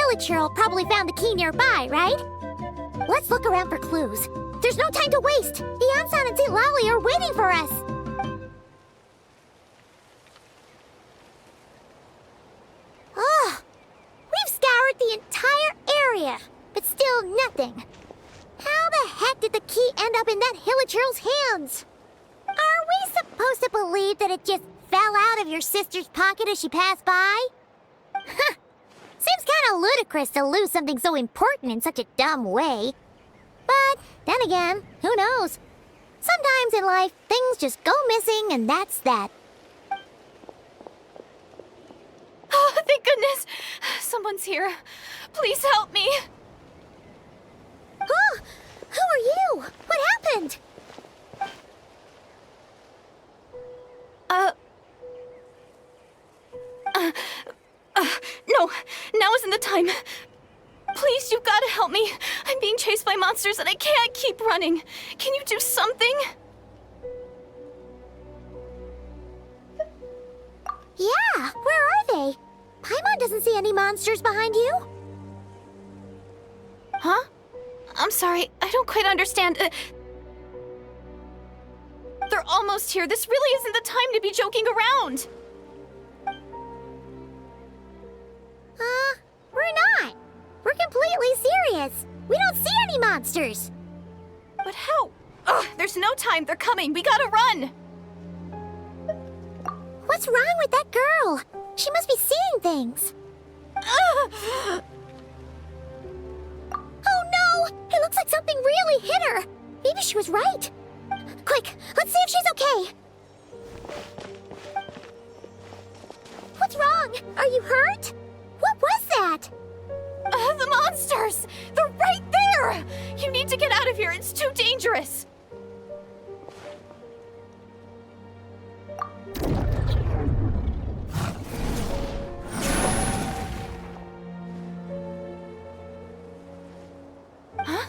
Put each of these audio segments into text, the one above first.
village girl probably found the key nearby, right? Let's look around for clues. There's no time to waste. The Ansan and St. Lally are waiting for us. Ugh. We've scoured the entire area, but still nothing. How the heck did the key end up in that village girl's hands? Are we supposed to believe that it just fell out of your sister's pocket as she passed by? Seems kind of ludicrous to lose something so important in such a dumb way. But then again, who knows? Sometimes in life, things just go missing and that's that. Oh, thank goodness! Someone's here. Please help me! Oh, who are you? What happened? No, now isn't the time. Please, you've got to help me. I'm being chased by monsters and I can't keep running. Can you do something? Yeah, where are they? Paimon doesn't see any monsters behind you. Huh? I'm sorry, I don't quite understand. They're almost here. This really isn't the time to be joking around. We're not. We're completely serious. We don't see any monsters. But how? Ugh, there's no time. They're coming. We gotta run. What's wrong with that girl? She must be seeing things. Oh no! It looks like something really hit her. Maybe she was right. Quick, let's see if she's okay. What's wrong? Are you hurt? What was that? The monsters! They're right there! You need to get out of here. It's too dangerous. Huh?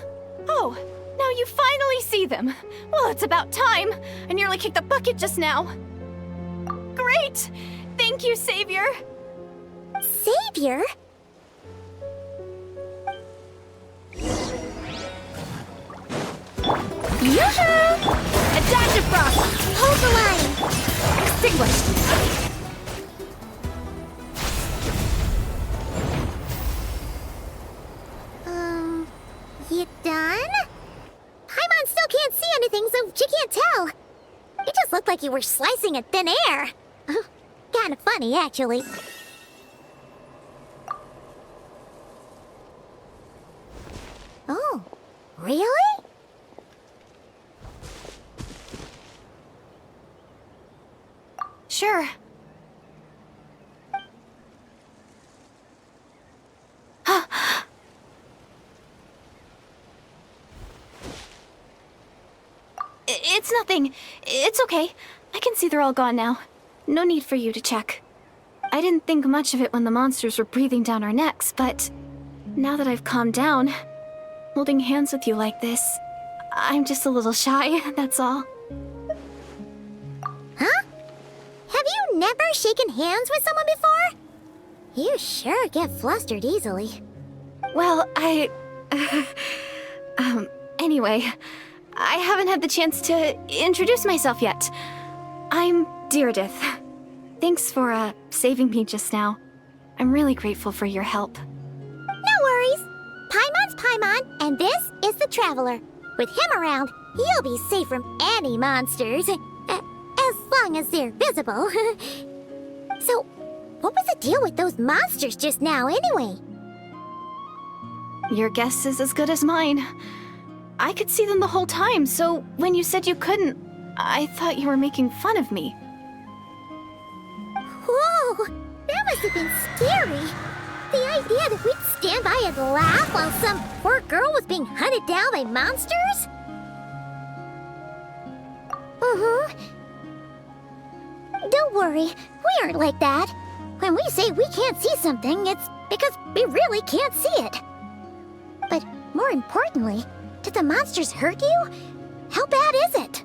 Oh, now you finally see them. Well, it's about time. I nearly kicked the bucket just now. Great! Thank you, Savior. Savior? Yoo-hoo! A dash of frost! Hold the line! Extinguished! You done? Paimon still can't see anything, so she can't tell. It just looked like you were slicing at thin air. Kind of funny, actually. Oh, really? Sure. It's nothing. It's okay. I can see they're all gone now. No need for you to check. I didn't think much of it when the monsters were breathing down our necks, but now that I've calmed down, holding hands with you like this, I'm just a little shy, that's all. Huh? Have you never shaken hands with someone before? You sure get flustered easily. Well, anyway, I haven't had the chance to introduce myself yet. I'm Deirdith. Thanks for, saving me just now. I'm really grateful for your help. No worries. Paimon's Paimon, and this is the Traveler. With him around, you'll be safe from any monsters. As long as they're visible. So, what was the deal with those monsters just now, anyway? Your guess is as good as mine. I could see them the whole time, so when you said you couldn't, I thought you were making fun of me. Whoa! That must have been scary. The idea that we'd stand by and laugh while some poor girl was being hunted down by monsters? Don't worry, we aren't like that. When we say we can't see something, it's because we really can't see it. But more importantly, did the monsters hurt you? How bad is it?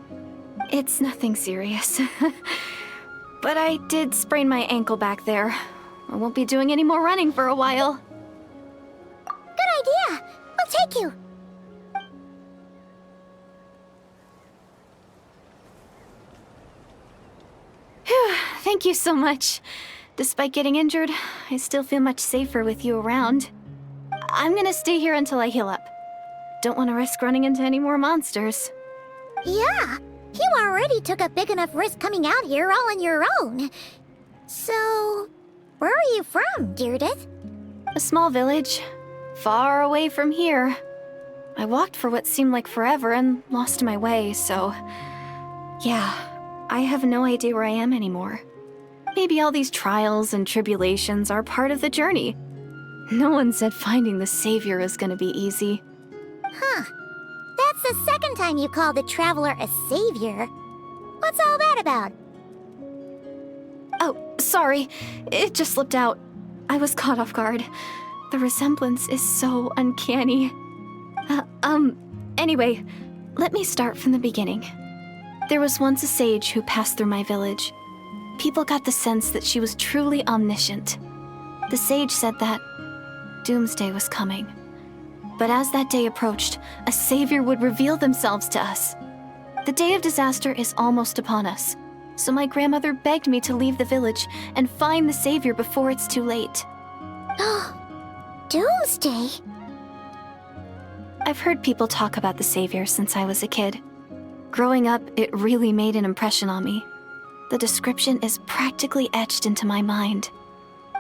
It's nothing serious. But I did sprain my ankle back there. I won't be doing any more running for a while. Thank you. Thank you so much. Despite getting injured, I still feel much safer with you around. I'm gonna stay here until I heal up. Don't want to risk running into any more monsters. Yeah, you already took a big enough risk coming out here all on your own. So, where are you from, Deirdith? A small village, far away from here. I walked for what seemed like forever and lost my way, so... yeah, I have no idea where I am anymore. Maybe all these trials and tribulations are part of the journey. No one said finding the Savior is gonna be easy. Huh. That's the second time you called the Traveler a savior. What's all that about? Oh, sorry. It just slipped out. I was caught off guard. The resemblance is so uncanny. Anyway, let me start from the beginning. There was once a sage who passed through my village. People got the sense that she was truly omniscient. The sage said that doomsday was coming. But as that day approached, a savior would reveal themselves to us. The day of disaster is almost upon us, so my grandmother begged me to leave the village and find the savior before it's too late. Doomsday? I've heard people talk about the savior since I was a kid. Growing up, it really made an impression on me. The description is practically etched into my mind.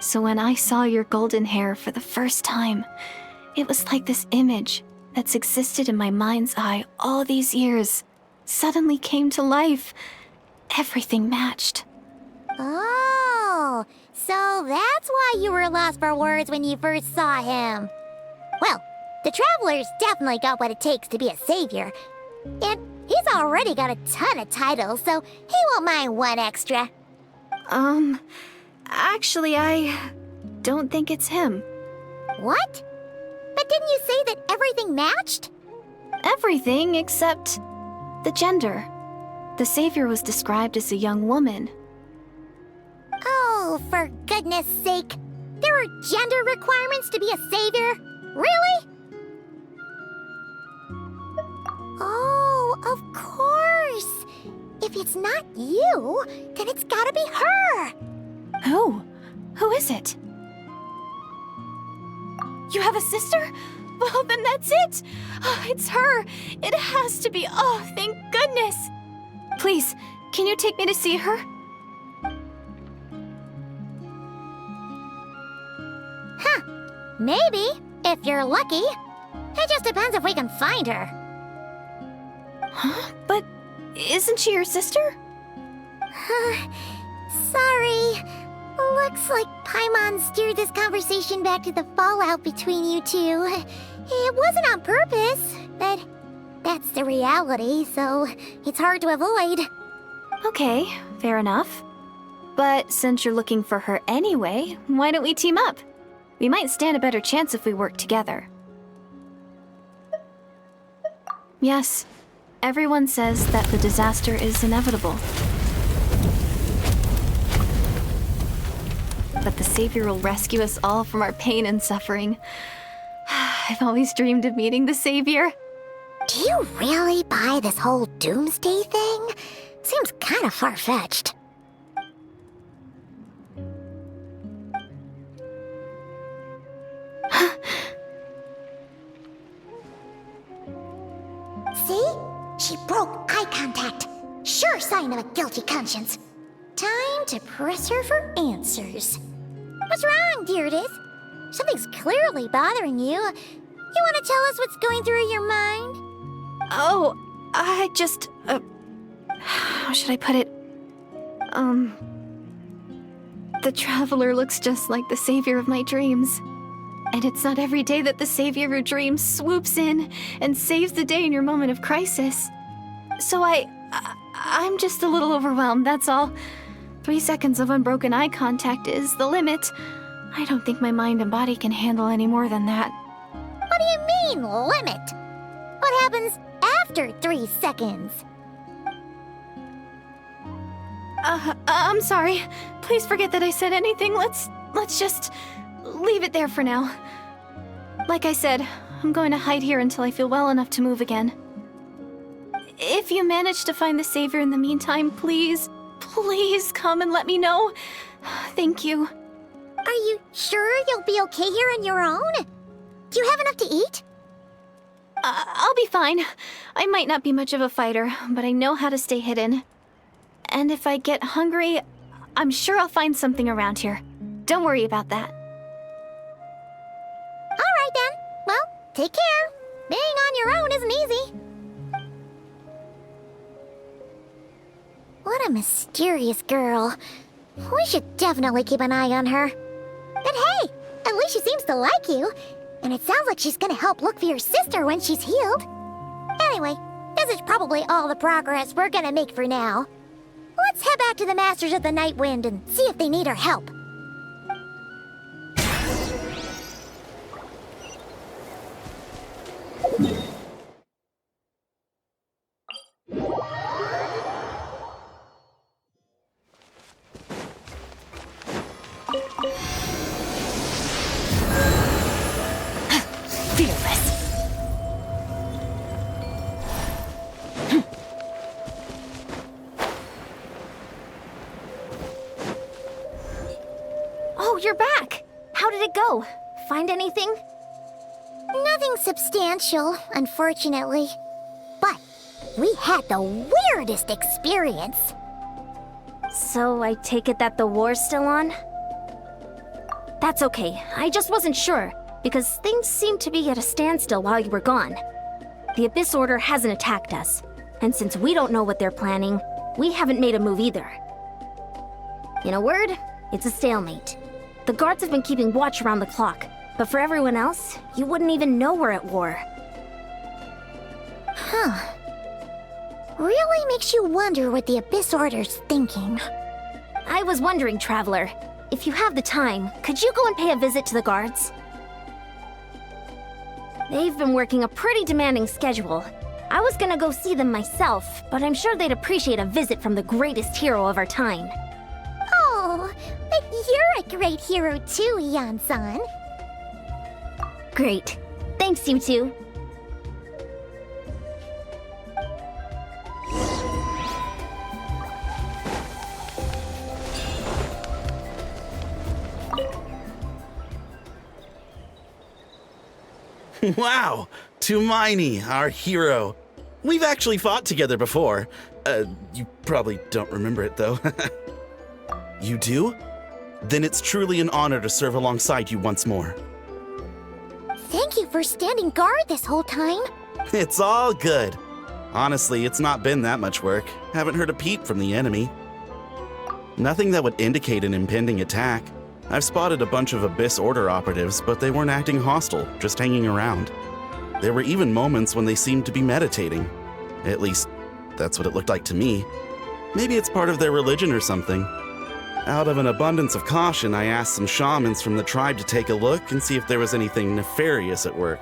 So when I saw your golden hair for the first time, it was like this image that's existed in my mind's eye all these years suddenly came to life. Everything matched. Oh, so that's why you were lost for words when you first saw him. Well, the Traveler's definitely got what it takes to be a savior. And he's already got a ton of titles, so he won't mind one extra. Actually, I don't think it's him. What? But didn't you say that everything matched? Everything except the gender. The savior was described as a young woman. Oh, for goodness sake. There are gender requirements to be a savior? Really? Oh, of course. If it's not you, then it's gotta be her. Who? Who is it? You have a sister? Well, then that's it. Oh, it's her. It has to be. Oh, thank goodness. Please, can you take me to see her? Maybe, if you're lucky. It just depends if we can find her. Huh? But isn't she your sister? Sorry. Looks like Paimon steered this conversation back to the fallout between you two. It wasn't on purpose, but that's the reality, so it's hard to avoid. Okay, fair enough. But since you're looking for her anyway, why don't we team up? We might stand a better chance if we work together. Yes, everyone says that the disaster is inevitable. But the Savior will rescue us all from our pain and suffering. I've always dreamed of meeting the Savior. Do you really buy this whole doomsday thing? Seems kind of far-fetched. See? She broke eye contact. Sure sign of a guilty conscience. Time to press her for answers. What's wrong, Deirdith? Something's clearly bothering you. You want to tell us what's going through your mind? Oh, I just... how should I put it? The Traveler looks just like the Savior of my dreams. And it's not every day that the Savior of your dreams swoops in and saves the day in your moment of crisis. So I'm just a little overwhelmed, that's all. 3 seconds of unbroken eye contact is the limit. I don't think my mind and body can handle any more than that. What do you mean, limit? What happens after 3 seconds? I'm sorry. Please forget that I said anything. Let's just leave it there for now. Like I said, I'm going to hide here until I feel well enough to move again. If you manage to find the Savior in the meantime, please come and let me know. Thank you. Are you sure you'll be okay here on your own? Do you have enough to eat? I'll be fine. I might not be much of a fighter, but I know how to stay hidden. And if I get hungry, I'm sure I'll find something around here. Don't worry about that. All right then. Well, take care. Being on your own isn't easy. What a mysterious girl. We should definitely keep an eye on her. But hey, at least she seems to like you. And it sounds like she's gonna help look for your sister when she's healed. Anyway, this is probably all the progress we're gonna make for now. Let's head back to the Masters of the Night Wind and see if they need our help. Oh, you're back! How did it go? Find anything? Nothing substantial, unfortunately. But we had the weirdest experience. So I take it that the war's still on? That's okay. I just wasn't sure, because things seemed to be at a standstill while you were gone. The Abyss Order hasn't attacked us, and since we don't know what they're planning, we haven't made a move either. In a word, it's a stalemate. The guards have been keeping watch around the clock, but for everyone else, you wouldn't even know we're at war. Huh. Really makes you wonder what the Abyss Order's thinking. I was wondering, Traveler, if you have the time, could you go and pay a visit to the guards? They've been working a pretty demanding schedule. I was gonna go see them myself, but I'm sure they'd appreciate a visit from the greatest hero of our time. Oh, but you're a great hero too, Yan-san. Great. Thanks, you two. Wow! Tumaini, our hero. We've actually fought together before. You probably don't remember it, though. You do? Then it's truly an honor to serve alongside you once more. Thank you for standing guard this whole time. It's all good. Honestly, it's not been that much work. Haven't heard a peep from the enemy. Nothing that would indicate an impending attack. I've spotted a bunch of Abyss Order operatives, but they weren't acting hostile, just hanging around. There were even moments when they seemed to be meditating. At least, that's what it looked like to me. Maybe it's part of their religion or something. Out of an abundance of caution, I asked some shamans from the tribe to take a look and see if there was anything nefarious at work.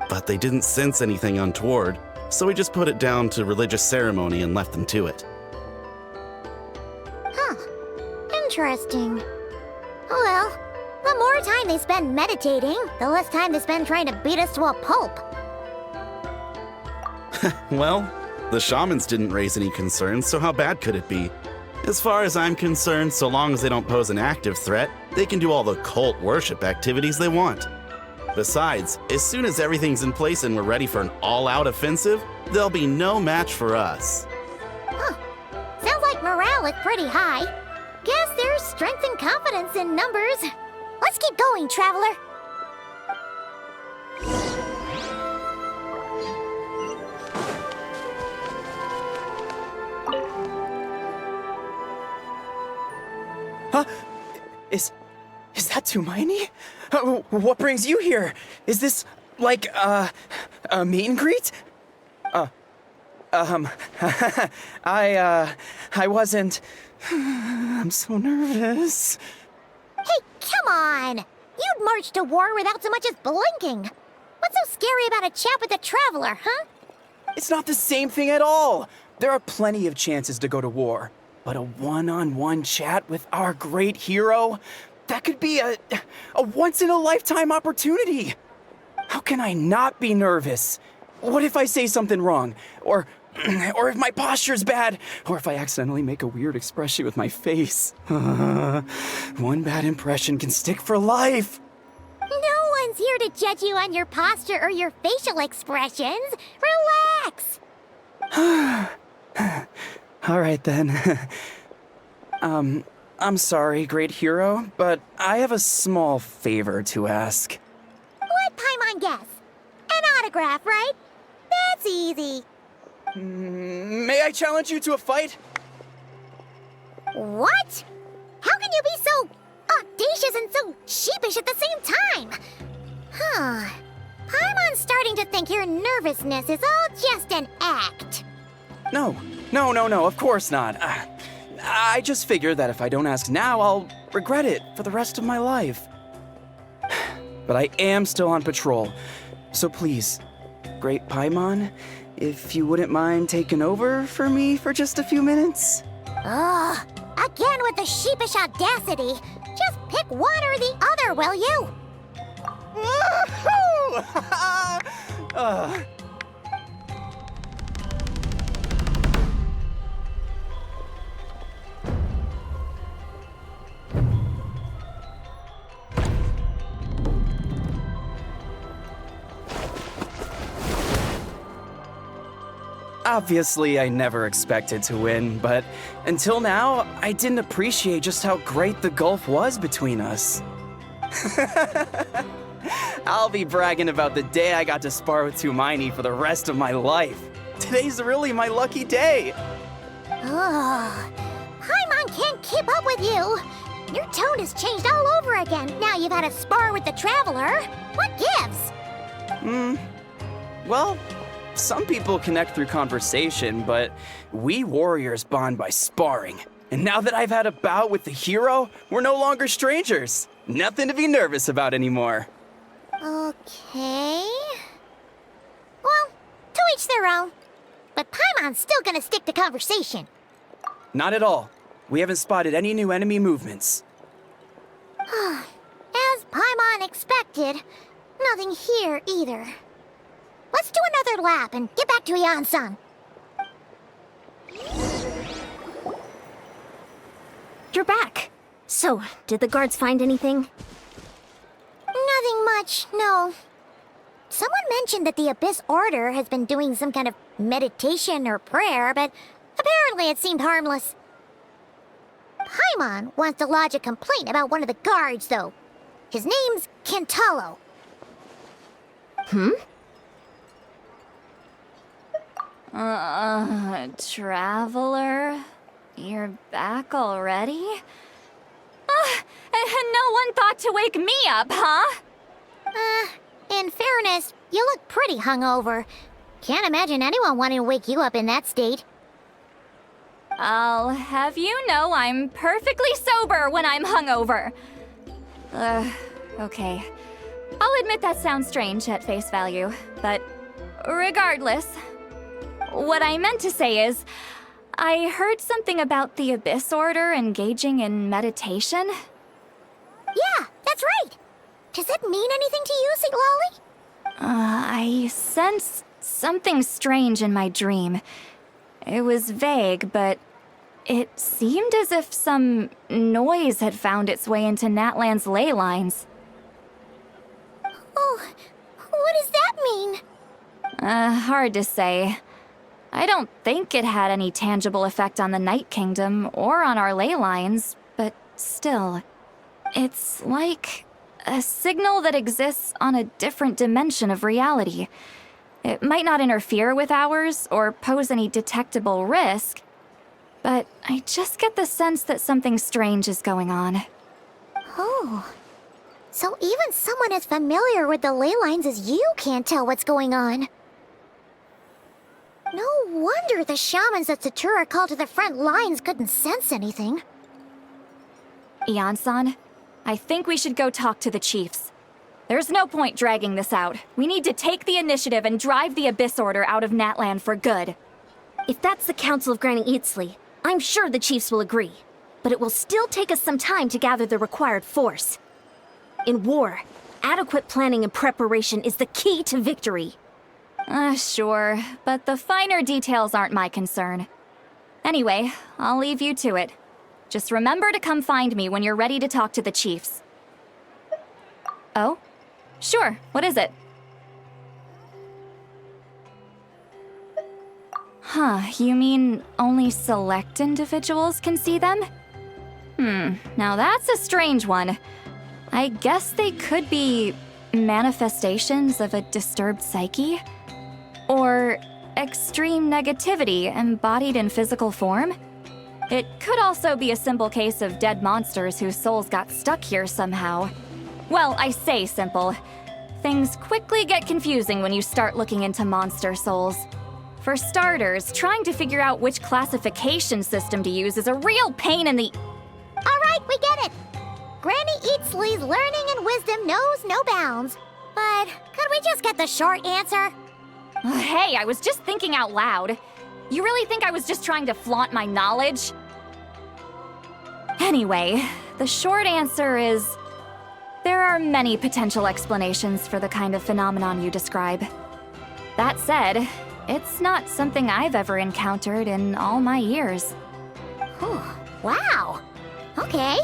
But they didn't sense anything untoward, so we just put it down to religious ceremony and left them to it. Huh. Interesting. Oh well, the more time they spend meditating, the less time they spend trying to beat us to a pulp. Well, the shamans didn't raise any concerns, so how bad could it be? As far as I'm concerned, so long as they don't pose an active threat, they can do all the cult worship activities they want. Besides, as soon as everything's in place and we're ready for an all-out offensive, there'll be no match for us. Huh. Sounds like morale is pretty high. Guess there's strength and confidence in numbers. Let's keep going, Traveler. Huh? Is that Tumaini? What brings you here? Is this, like, a meet and greet? I wasn't... I'm so nervous. Hey, come on! You'd march to war without so much as blinking. What's so scary about a chat with a Traveler, huh? It's not the same thing at all. There are plenty of chances to go to war. But a one-on-one chat with our great hero? That could be a once-in-a-lifetime opportunity. How can I not be nervous? What if I say something wrong? Or if my posture's bad? Or if I accidentally make a weird expression with my face? One bad impression can stick for life. No one's here to judge you on your posture or your facial expressions. Relax. All right then. I'm sorry, great hero, but I have a small favor to ask. Let Paimon guess. An autograph, right? That's easy. May I challenge you to a fight? What? How can you be so audacious and so sheepish at the same time? Huh. Paimon's starting to think your nervousness is all just an act. No, of course not. I just figured that if I don't ask now, I'll regret it for the rest of my life. But I am still on patrol, so please, Great Paimon, if you wouldn't mind taking over for me for just a few minutes? Ugh, again with the sheepish audacity. Just pick one or the other, will you? Woohoo! Obviously, I never expected to win, but until now, I didn't appreciate just how great the gulf was between us. I'll be bragging about the day I got to spar with Hermione for the rest of my life. Today's really my lucky day. Ugh, Paimon can't keep up with you. Your tone has changed all over again. Now you've had a spar with the Traveler. What gives? Well, some people connect through conversation, but we warriors bond by sparring. And now that I've had a bout with the hero, we're no longer strangers. Nothing to be nervous about anymore. Okay. Well, to each their own. But Paimon's still gonna stick to conversation. Not at all. We haven't spotted any new enemy movements. As Paimon expected, nothing here either. Let's do another lap and get back to Yan-san. You're back. So, did the guards find anything? Nothing much, no. Someone mentioned that the Abyss Order has been doing some kind of meditation or prayer, but apparently it seemed harmless. Paimon wants to lodge a complaint about one of the guards, though. His name's Kentalo. Traveler? You're back already? And no one thought to wake me up, huh? In fairness, you look pretty hungover. Can't imagine anyone wanting to wake you up in that state. I'll have you know I'm perfectly sober when I'm hungover. Okay. I'll admit that sounds strange at face value, but regardless, what I meant to say is, I heard something about the Abyss Order engaging in meditation. Yeah, that's right. Does that mean anything to you, Siglali? I sensed something strange in my dream. It was vague, but it seemed as if some noise had found its way into Natlan's ley lines. Oh, what does that mean? Hard to say. I don't think it had any tangible effect on the Night Kingdom or on our ley lines, but still, it's like a signal that exists on a different dimension of reality. It might not interfere with ours or pose any detectable risk, but I just get the sense that something strange is going on. Oh, so even someone as familiar with the ley lines as you can't tell what's going on. No wonder the shamans that Satura called to the front lines couldn't sense anything. Yan-san, I think we should go talk to the chiefs. There's no point dragging this out. We need to take the initiative and drive the Abyss Order out of Natlan for good. If that's the Council of Granny Eatsley, I'm sure the chiefs will agree. But it will still take us some time to gather the required force. In war, adequate planning and preparation is the key to victory. Sure, but the finer details aren't my concern. Anyway, I'll leave you to it. Just remember to come find me when you're ready to talk to the chiefs. Oh? Sure, what is it? Huh, you mean only select individuals can see them? Now that's a strange one. I guess they could be manifestations of a disturbed psyche? Or extreme negativity embodied in physical form? It could also be a simple case of dead monsters whose souls got stuck here somehow. Well, I say simple. Things quickly get confusing when you start looking into monster souls. For starters, trying to figure out which classification system to use is a real pain in the... Alright, we get it! Granny Eatsley's learning and wisdom knows no bounds. But could we just get the short answer? Hey, I was just thinking out loud. You really think I was just trying to flaunt my knowledge? Anyway, the short answer is... there are many potential explanations for the kind of phenomenon you describe. That said, it's not something I've ever encountered in all my years. Whew, wow. Okay.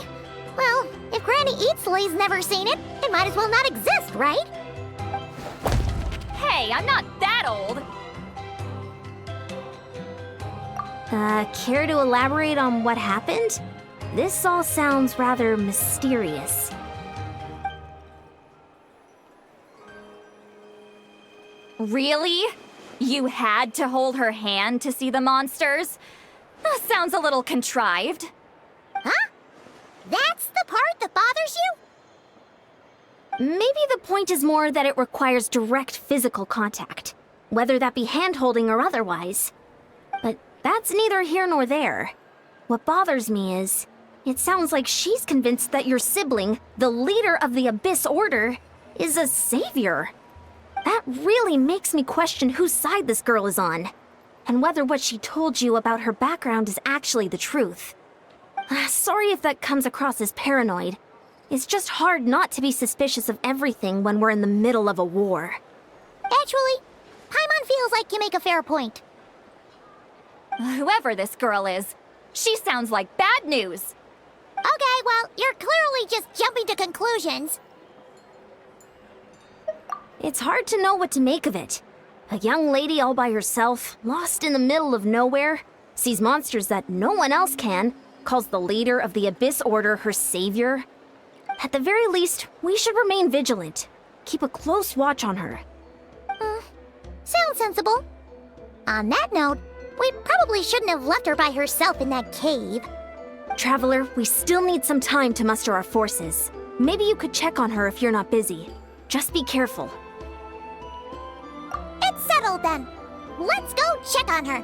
Well, if Granny Eatsley's never seen it, it might as well not exist, right? Hey, I'm not that old! Care to elaborate on what happened? This all sounds rather mysterious. Really? You had to hold her hand to see the monsters? Sounds a little contrived. Huh? That's the part that bothers you? Maybe the point is more that it requires direct physical contact, whether that be hand-holding or otherwise. But that's neither here nor there. What bothers me is, it sounds like she's convinced that your sibling, the leader of the Abyss Order, is a savior. That really makes me question whose side this girl is on, and whether what she told you about her background is actually the truth. Sorry if that comes across as paranoid. It's just hard not to be suspicious of everything when we're in the middle of a war. Actually, Paimon feels like you make a fair point. Whoever this girl is, she sounds like bad news. Okay, well, you're clearly just jumping to conclusions. It's hard to know what to make of it. A young lady all by herself, lost in the middle of nowhere, sees monsters that no one else can, calls the leader of the Abyss Order her savior. At the very least, we should remain vigilant. Keep a close watch on her. Sounds sensible. On that note, we probably shouldn't have left her by herself in that cave. Traveler, we still need some time to muster our forces. Maybe you could check on her if you're not busy. Just be careful. It's settled then. Let's go check on her.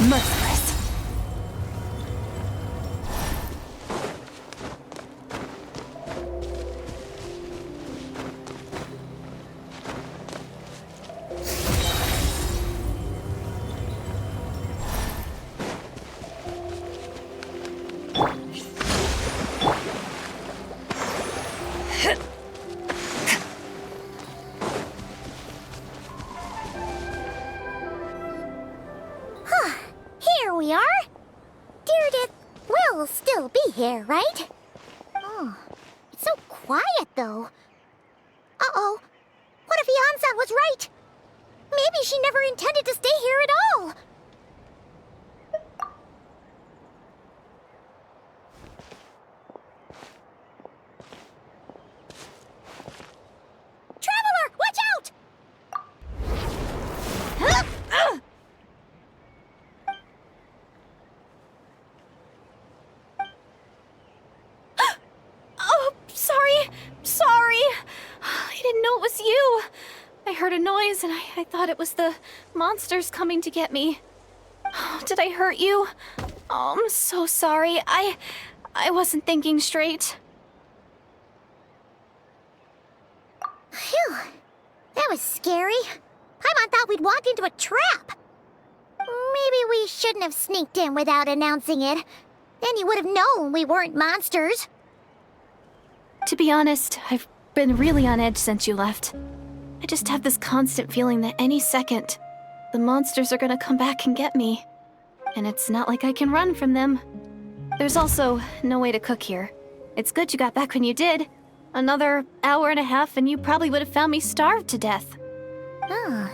Merciless. Here we are. Deirdre will still be here, right? Oh, it's so quiet though. Uh-oh. What if Yansan was right? Maybe she never intended to stay here at all. Traveler, watch out! Oh, sorry. I didn't know it was you. I heard a noise and I thought it was the monsters coming to get me. Oh, did I hurt you? Oh, I'm so sorry. I wasn't thinking straight. That was scary. Paimon thought we'd walk into a trap. Maybe we shouldn't have sneaked in without announcing it. Then you would have known we weren't monsters. To be honest, I've been really on edge since you left. I just have this constant feeling that any second, the monsters are gonna come back and get me. And it's not like I can run from them. There's also no way to cook here. It's good you got back when you did. Another hour and a half and you probably would have found me starved to death. Oh,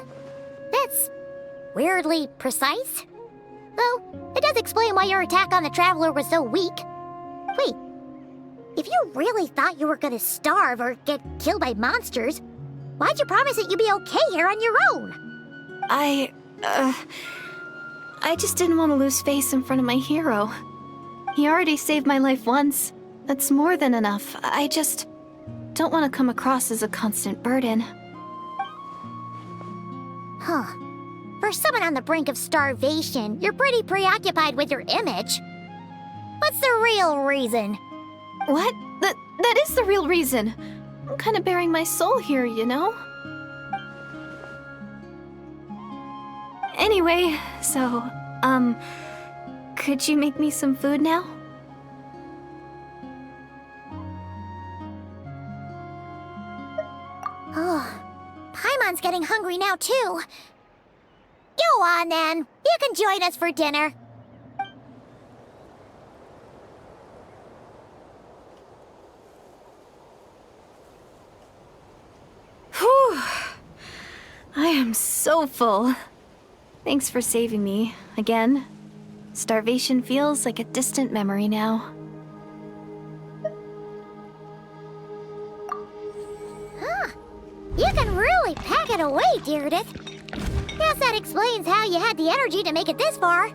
that's weirdly precise. Though, it does explain why your attack on the Traveler was so weak. Wait, if you really thought you were gonna starve or get killed by monsters, why'd you promise that you'd be okay here on your own? I just didn't want to lose face in front of my hero. He already saved my life once. That's more than enough. I just don't want to come across as a constant burden. Huh. For someone on the brink of starvation, you're pretty preoccupied with your image. What's the real reason? What? That is the real reason. I'm kind of bearing my soul here, you know? Anyway, so, could you make me some food now? Oh, Paimon's getting hungry now, too. Go on, then. You can join us for dinner. Whew. I am so full. Thanks for saving me, again. Starvation feels like a distant memory now. You can really pack it away, Deirdith. Guess that explains how you had the energy to make it this far.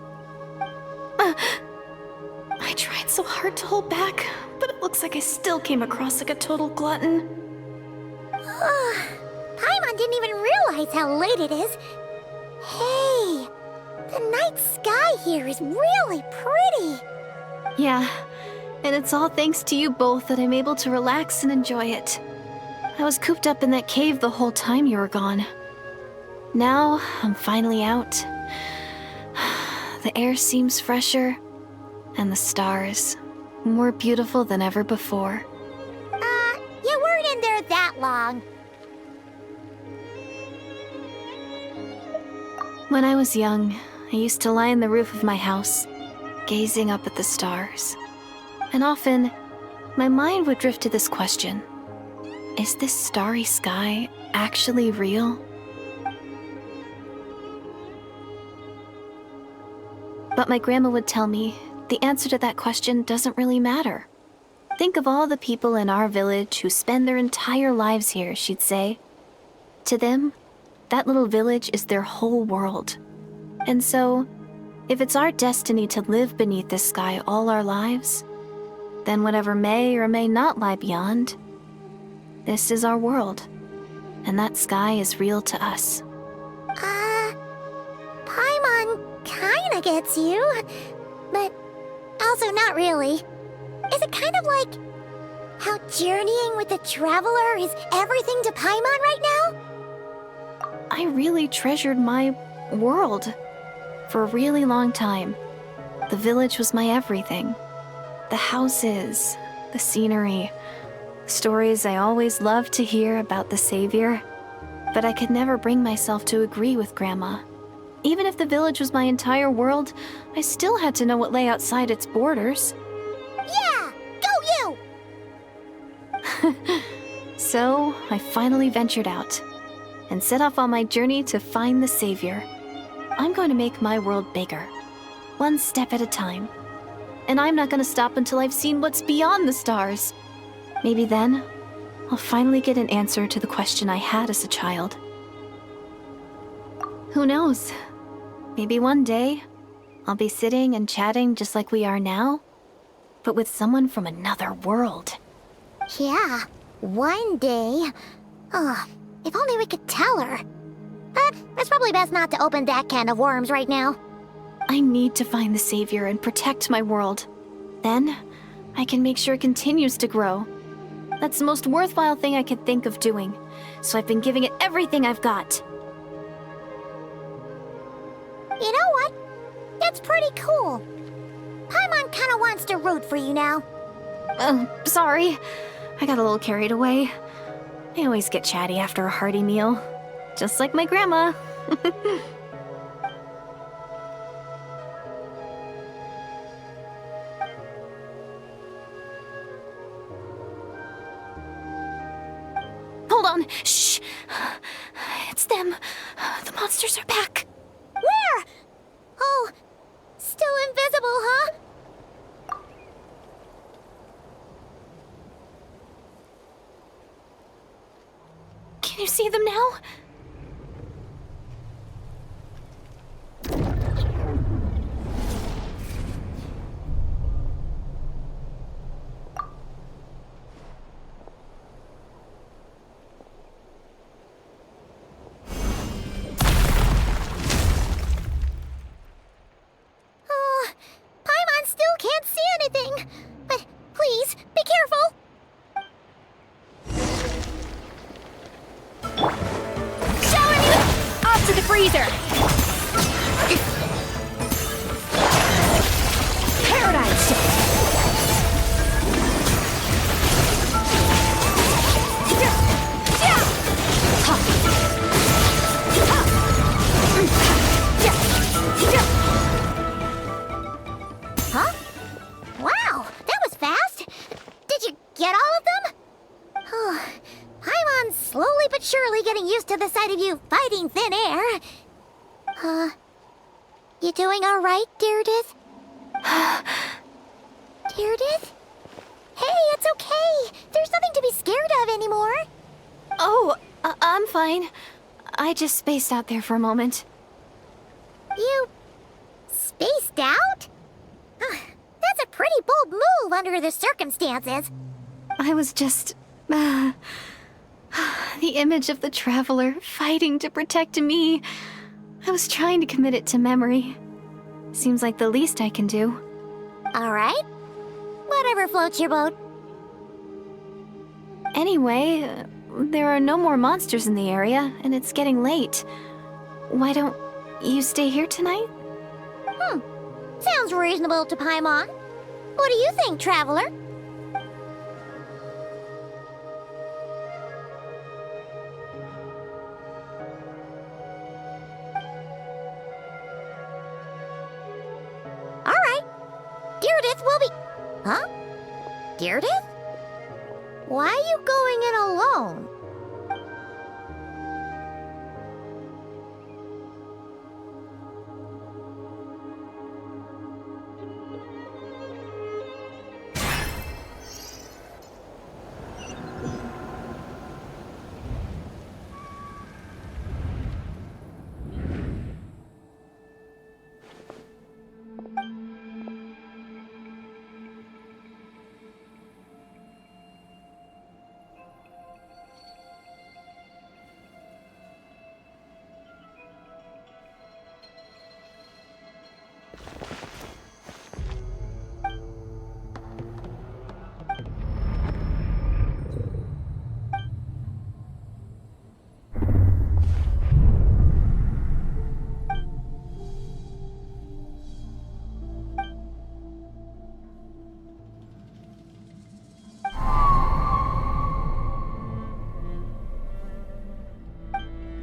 I tried so hard to hold back, but it looks like I still came across like a total glutton. Paimon didn't even realize how late it is. Hey, the night sky here is really pretty. Yeah, and it's all thanks to you both that I'm able to relax and enjoy it. I was cooped up in that cave the whole time you were gone. Now, I'm finally out. The air seems fresher, and the stars more beautiful than ever before. You weren't in there that long. When I was young, I used to lie on the roof of my house, gazing up at the stars. And often, my mind would drift to this question. Is this starry sky actually real? But my grandma would tell me the answer to that question doesn't really matter. Think of all the people in our village who spend their entire lives here, she'd say. To them, that little village is their whole world. And so, if it's our destiny to live beneath this sky all our lives, then whatever may or may not lie beyond, this is our world, and that sky is real to us. Paimon kinda gets you, but also not really. Is it kind of like how journeying with the Traveler is everything to Paimon right now? I really treasured my world. For a really long time, the village was my everything. The houses, the scenery, stories I always loved to hear about the Savior. But I could never bring myself to agree with Grandma. Even if the village was my entire world, I still had to know what lay outside its borders. Yeah! Go you! So, I finally ventured out and set off on my journey to find the Savior. I'm going to make my world bigger, one step at a time. And I'm not going to stop until I've seen what's beyond the stars. Maybe then, I'll finally get an answer to the question I had as a child. Who knows? Maybe one day, I'll be sitting and chatting just like we are now, but with someone from another world. Yeah, one day. Oh, if only we could tell her. But it's probably best not to open that can of worms right now. I need to find the Savior and protect my world. Then, I can make sure it continues to grow. That's the most worthwhile thing I could think of doing. So I've been giving it everything I've got. You know what? That's pretty cool. Paimon kinda wants to root for you now. Oh, sorry. I got a little carried away. I always get chatty after a hearty meal. Just like my grandma. Hold on. Shh. It's them. The monsters are back. Where? Oh, still invisible, huh? Can you see them now? Oh, Paimon still can't see anything. But please, be careful. Showing you! Off to the freezer! Paradise! Huh? Wow, that was fast. Did you get all of them? Oh, Paimon's slowly but surely getting used to the sight of you fighting thin air. You doing all right, Deirdith? Deirdith? Hey, it's okay. There's nothing to be scared of anymore. Oh, I'm fine. I just spaced out there for a moment. You spaced out? That's a pretty bold move under the circumstances. I was just... the image of the traveler fighting to protect me. I was trying to commit it to memory. Seems like the least I can do. All right. Whatever floats your boat. Anyway, there are no more monsters in the area, and it's getting late. Why don't you stay here tonight? Sounds reasonable to Paimon. What do you think, traveler? All right. Deirdith will be... Huh? Deirdith? Why are you going in alone?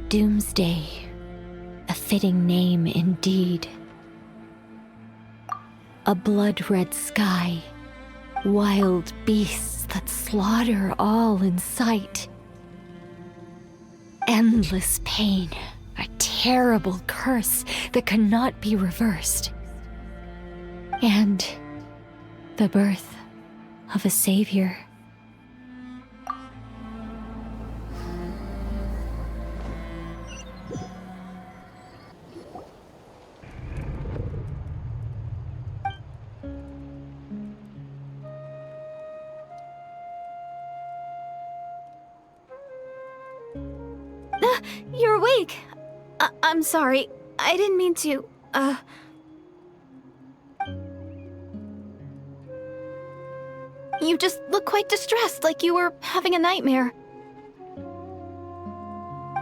Doomsday, a fitting name indeed. A blood-red sky, wild beasts that slaughter all in sight. Endless pain, a terrible curse that cannot be reversed. And the birth of a savior. You're awake. I'm sorry. I didn't mean to, You just look quite distressed, like you were having a nightmare.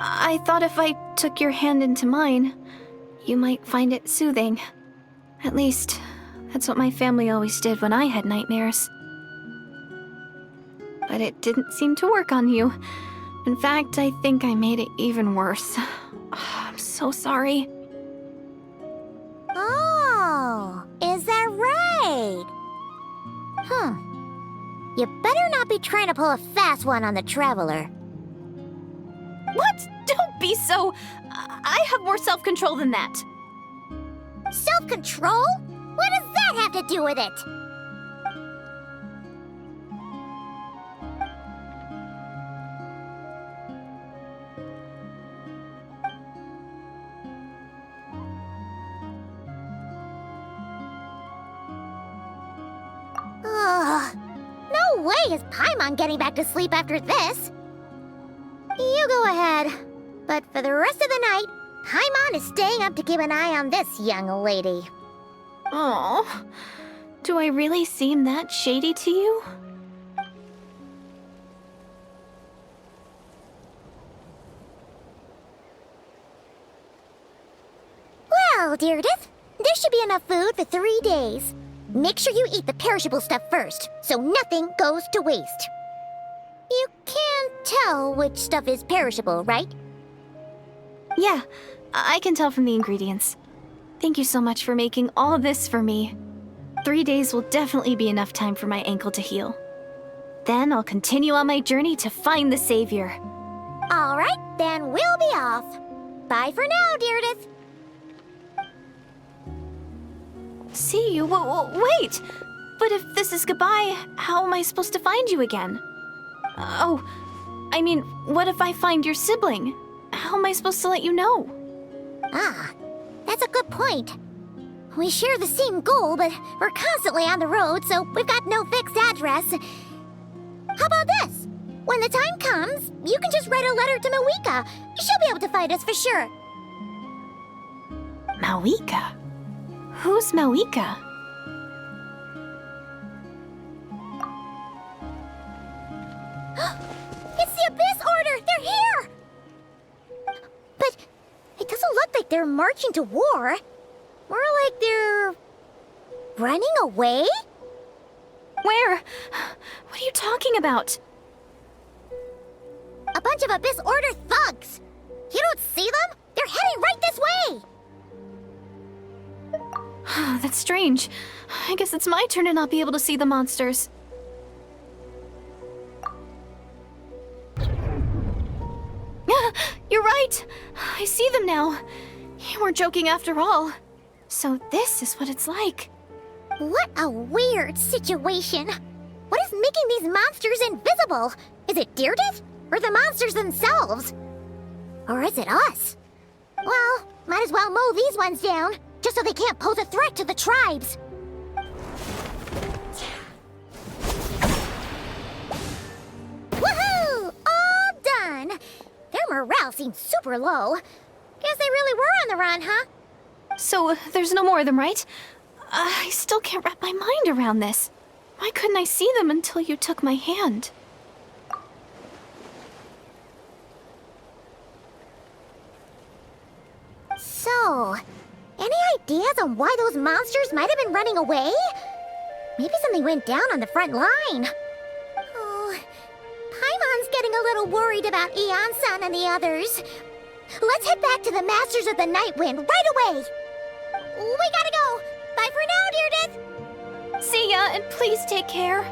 I thought if I took your hand into mine, you might find it soothing. At least, that's what my family always did when I had nightmares. But it didn't seem to work on you. In fact, I think I made it even worse. I'm so sorry. Oh, is that right? You better not be trying to pull a fast one on the Traveler. What? Don't be so... I have more self-control than that. Self-control? What does that have to do with it? Ugh. No way is Paimon getting back to sleep after this. You go ahead. But for the rest of the night, Paimon is staying up to keep an eye on this young lady. Oh, do I really seem that shady to you? Well, Deirdith, there should be enough food for 3 days. Make sure you eat the perishable stuff first, so nothing goes to waste. You can't tell which stuff is perishable, right? Yeah, I can tell from the ingredients. Thank you so much for making all of this for me. 3 days will definitely be enough time for my ankle to heal. Then I'll continue on my journey to find the Savior. All right, then we'll be off. Bye for now, Deirdith. See you? Wait! But if this is goodbye, how am I supposed to find you again? Oh, I mean, what if I find your sibling? How am I supposed to let you know? Ah, that's a good point. We share the same goal, but we're constantly on the road, so we've got no fixed address. How about this? When the time comes, you can just write a letter to Mawika. She'll be able to find us for sure. Mawika? Who's Mawika? It's the Abyss Order! They're here! But it doesn't look like they're marching to war. More like they're... running away? Where? What are you talking about? A bunch of Abyss Order thugs! You don't see them? They're heading right this way! That's strange. I guess it's my turn to not be able to see the monsters. You're right! I see them now. You weren't joking after all. So this is what it's like. What a weird situation. What is making these monsters invisible? Is it Deirdith? Or the monsters themselves? Or is it us? Well, might as well mow these ones down, just so they can't pose a threat to the tribes. Woohoo! All done! Their morale seems super low. Guess they really were on the run, huh? So there's no more of them, right? I still can't wrap my mind around this. Why couldn't I see them until you took my hand? So, any ideas on why those monsters might have been running away? Maybe something went down on the front line. Oh, Paimon's getting a little worried about Eon-san and the others. Let's head back to the Masters of the Night Wind right away. We gotta go. Bye for now, Deirdith. See ya, and please take care.